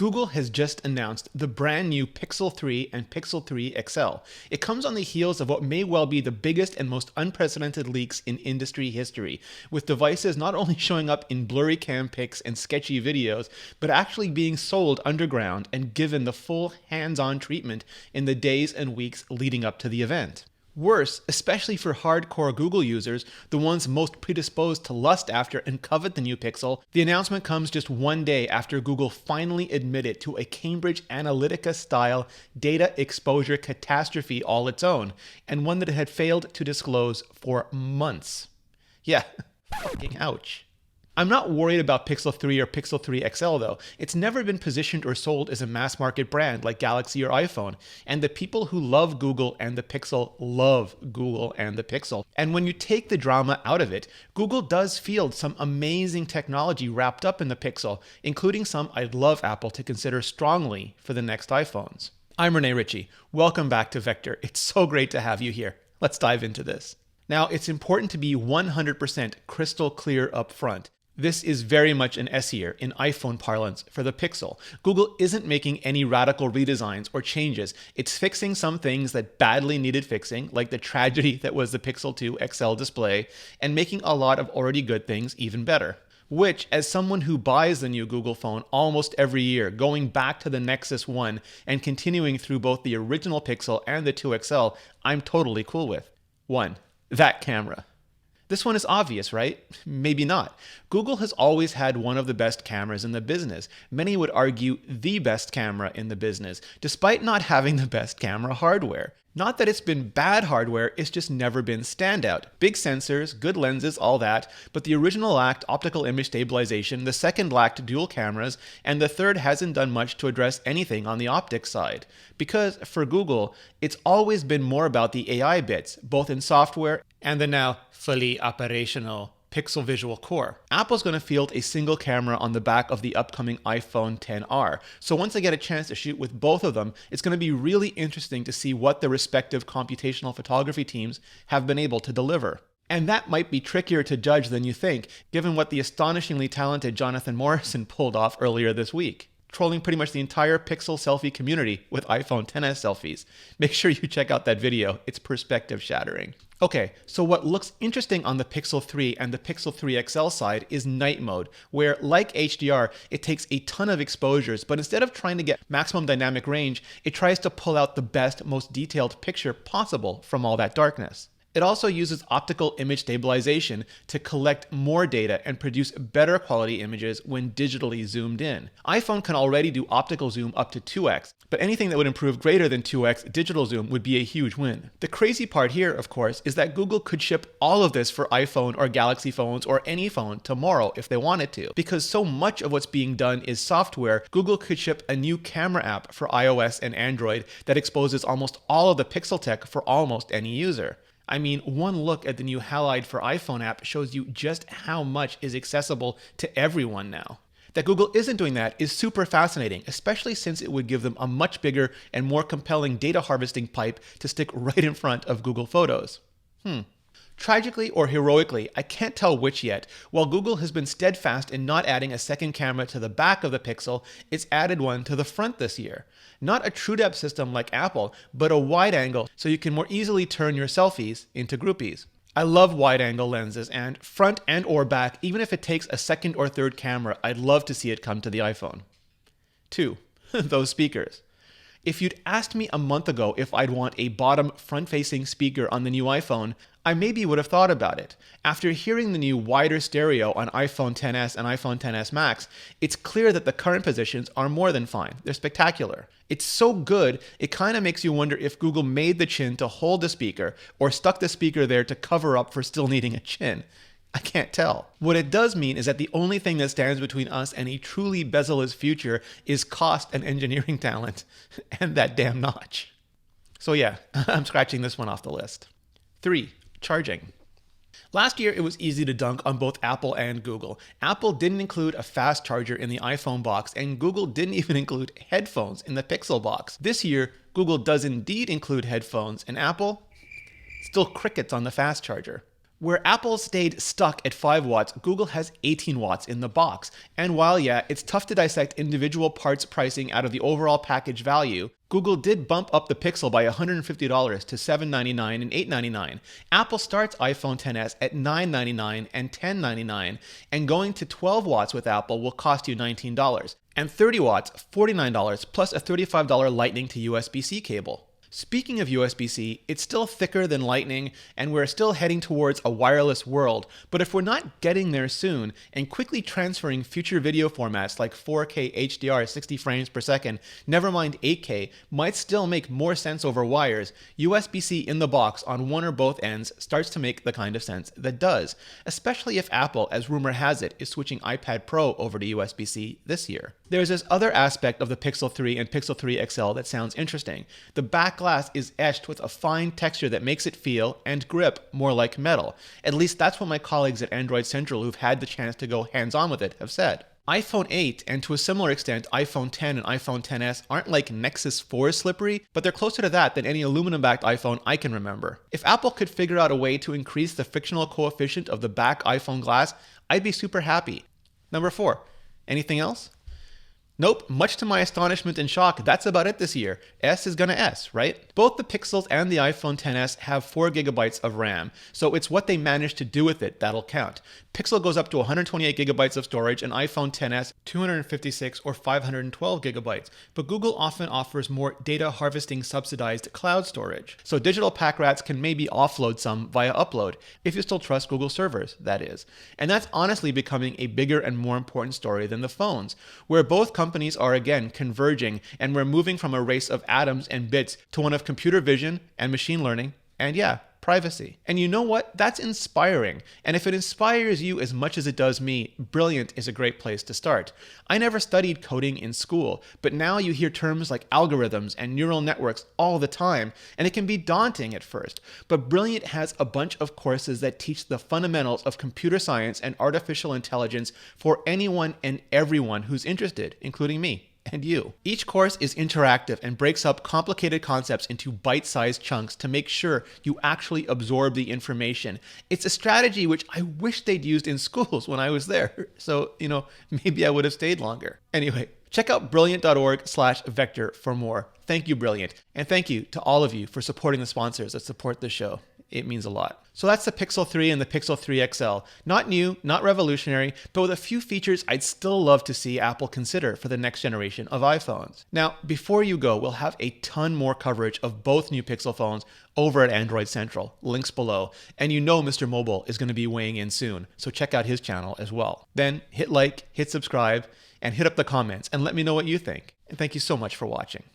Google has just announced the brand new Pixel 3 and Pixel 3 XL. It comes on the heels of what may well be the biggest and most unprecedented leaks in industry history, with devices not only showing up in blurry cam pics and sketchy videos, but actually being sold underground and given the full hands-on treatment in the days and weeks leading up to the event. Worse, especially for hardcore Google users, the ones most predisposed to lust after and covet the new Pixel, the announcement comes just one day after Google finally admitted to a Cambridge Analytica-style data exposure catastrophe all its own, and one that it had failed to disclose for months. Yeah, fucking ouch. I'm not worried about Pixel 3 or Pixel 3 XL though. It's never been positioned or sold as a mass market brand like Galaxy or iPhone, and the people who love Google and the Pixel love Google and the Pixel. And when you take the drama out of it, Google does field some amazing technology wrapped up in the Pixel, including some I'd love Apple to consider strongly for the next iPhones. I'm Rene Ritchie. Welcome back to Vector. It's so great to have you here. Let's dive into this. Now, it's important to be 100% crystal clear up front. This is very much an S-year, in iPhone parlance, for the Pixel. Google isn't making any radical redesigns or changes. It's fixing some things that badly needed fixing, like the tragedy that was the Pixel 2 XL display, and making a lot of already good things even better. Which, as someone who buys the new Google phone almost every year, going back to the Nexus 1 and continuing through both the original Pixel and the 2 XL, I'm totally cool with. 1. That camera. This one is obvious, right? Maybe not. Google has always had one of the best cameras in the business. Many would argue the best camera in the business, despite not having the best camera hardware. Not that it's been bad hardware, it's just never been standout. Big sensors, good lenses, all that, but the original lacked optical image stabilization, the second lacked dual cameras, and the third hasn't done much to address anything on the optics side. Because, for Google, it's always been more about the AI bits, both in software and the now fully operational Pixel Visual Core. Apple's going to field a single camera on the back of the upcoming iPhone XR. So once I get a chance to shoot with both of them, it's going to be really interesting to see what the respective computational photography teams have been able to deliver. And that might be trickier to judge than you think, given what the astonishingly talented Jonathan Morrison pulled off earlier this week, trolling pretty much the entire Pixel selfie community with iPhone XS selfies. Make sure you check out that video, it's perspective shattering. Okay, so what looks interesting on the Pixel 3 and the Pixel 3 XL side is night mode, where, like HDR, it takes a ton of exposures, but instead of trying to get maximum dynamic range, it tries to pull out the best, most detailed picture possible from all that darkness. It also uses optical image stabilization to collect more data and produce better quality images when digitally zoomed in. iPhone can already do optical zoom up to 2x, but anything that would improve greater than 2x digital zoom would be a huge win. The crazy part here, of course, is that Google could ship all of this for iPhone or Galaxy phones or any phone tomorrow if they wanted to. Because so much of what's being done is software, Google could ship a new camera app for iOS and Android that exposes almost all of the Pixel tech for almost any user. I mean, one look at the new Halide for iPhone app shows you just how much is accessible to everyone now. That Google isn't doing that is super fascinating, especially since it would give them a much bigger and more compelling data harvesting pipe to stick right in front of Google Photos. Tragically or heroically, I can't tell which yet, while Google has been steadfast in not adding a second camera to the back of the Pixel, it's added one to the front this year. Not a true-depth system like Apple, but a wide angle so you can more easily turn your selfies into groupies. I love wide-angle lenses, and front and or back, even if it takes a second or third camera, I'd love to see it come to the iPhone. 2. Those speakers. If you'd asked me a month ago if I'd want a bottom front-facing speaker on the new iPhone, I maybe would have thought about it. After hearing the new wider stereo on iPhone XS and iPhone XS Max, it's clear that the current positions are more than fine. They're spectacular. It's so good, it kind of makes you wonder if Google made the chin to hold the speaker or stuck the speaker there to cover up for still needing a chin. I can't tell. What it does mean is that the only thing that stands between us and a truly bezel-less future is cost and engineering talent, and that damn notch. So yeah, I'm scratching this one off the list. 3. Charging. Last year, it was easy to dunk on both Apple and Google. Apple didn't include a fast charger in the iPhone box, and Google didn't even include headphones in the Pixel box. This year, Google does indeed include headphones, and Apple still crickets on the fast charger. Where Apple stayed stuck at 5 watts, Google has 18 watts in the box. And while, yeah, it's tough to dissect individual parts pricing out of the overall package value, Google did bump up the Pixel by $150 to $799 and $899. Apple starts iPhone XS at $999 and $1099, and going to 12 watts with Apple will cost you $19. And 30 watts, $49, plus a $35 Lightning to USB-C cable. Speaking of USB-C, it's still thicker than Lightning, and we're still heading towards a wireless world, but if we're not getting there soon and quickly transferring future video formats like 4K HDR 60 frames per second, never mind 8K, might still make more sense over wires, USB-C in the box on one or both ends starts to make the kind of sense that does, especially if Apple, as rumor has it, is switching iPad Pro over to USB-C this year. There's this other aspect of the Pixel 3 and Pixel 3 XL that sounds interesting. The back glass is etched with a fine texture that makes it feel and grip more like metal. At least that's what my colleagues at Android Central who've had the chance to go hands-on with it have said. iPhone 8 and to a similar extent iPhone 10 and iPhone XS aren't like Nexus 4 slippery, but they're closer to that than any aluminum-backed iPhone I can remember. If Apple could figure out a way to increase the frictional coefficient of the back iPhone glass, I'd be super happy. Number 4. Anything else? Nope, much to my astonishment and shock, that's about it this year. S is gonna S, right? Both the Pixels and the iPhone XS have 4GB of RAM, so it's what they managed to do with it that'll count. Pixel goes up to 128GB of storage and iPhone XS 256 or 512GB, but Google often offers more data harvesting subsidized cloud storage. So digital pack rats can maybe offload some via upload, if you still trust Google servers, that is. And that's honestly becoming a bigger and more important story than the phones, where both companies are again converging and we're moving from a race of atoms and bits to one of computer vision and machine learning and privacy. And you know what? That's inspiring. And if it inspires you as much as it does me, Brilliant is a great place to start. I never studied coding in school, but now you hear terms like algorithms and neural networks all the time, and it can be daunting at first. But Brilliant has a bunch of courses that teach the fundamentals of computer science and artificial intelligence for anyone and everyone who's interested, including me. And you. Each course is interactive and breaks up complicated concepts into bite-sized chunks to make sure you actually absorb the information. It's a strategy which I wish they'd used in schools when I was there. So, maybe I would have stayed longer. Anyway, check out brilliant.org/vector for more. Thank you, Brilliant. And thank you to all of you for supporting the sponsors that support this show. It means a lot. So that's the Pixel 3 and the Pixel 3 XL. Not new, not revolutionary, but with a few features I'd still love to see Apple consider for the next generation of iPhones. Now, before you go, we'll have a ton more coverage of both new Pixel phones over at Android Central. Links below. And Mr. Mobile is going to be weighing in soon, so check out his channel as well. Then hit like, hit subscribe, and hit up the comments and let me know what you think. And thank you so much for watching.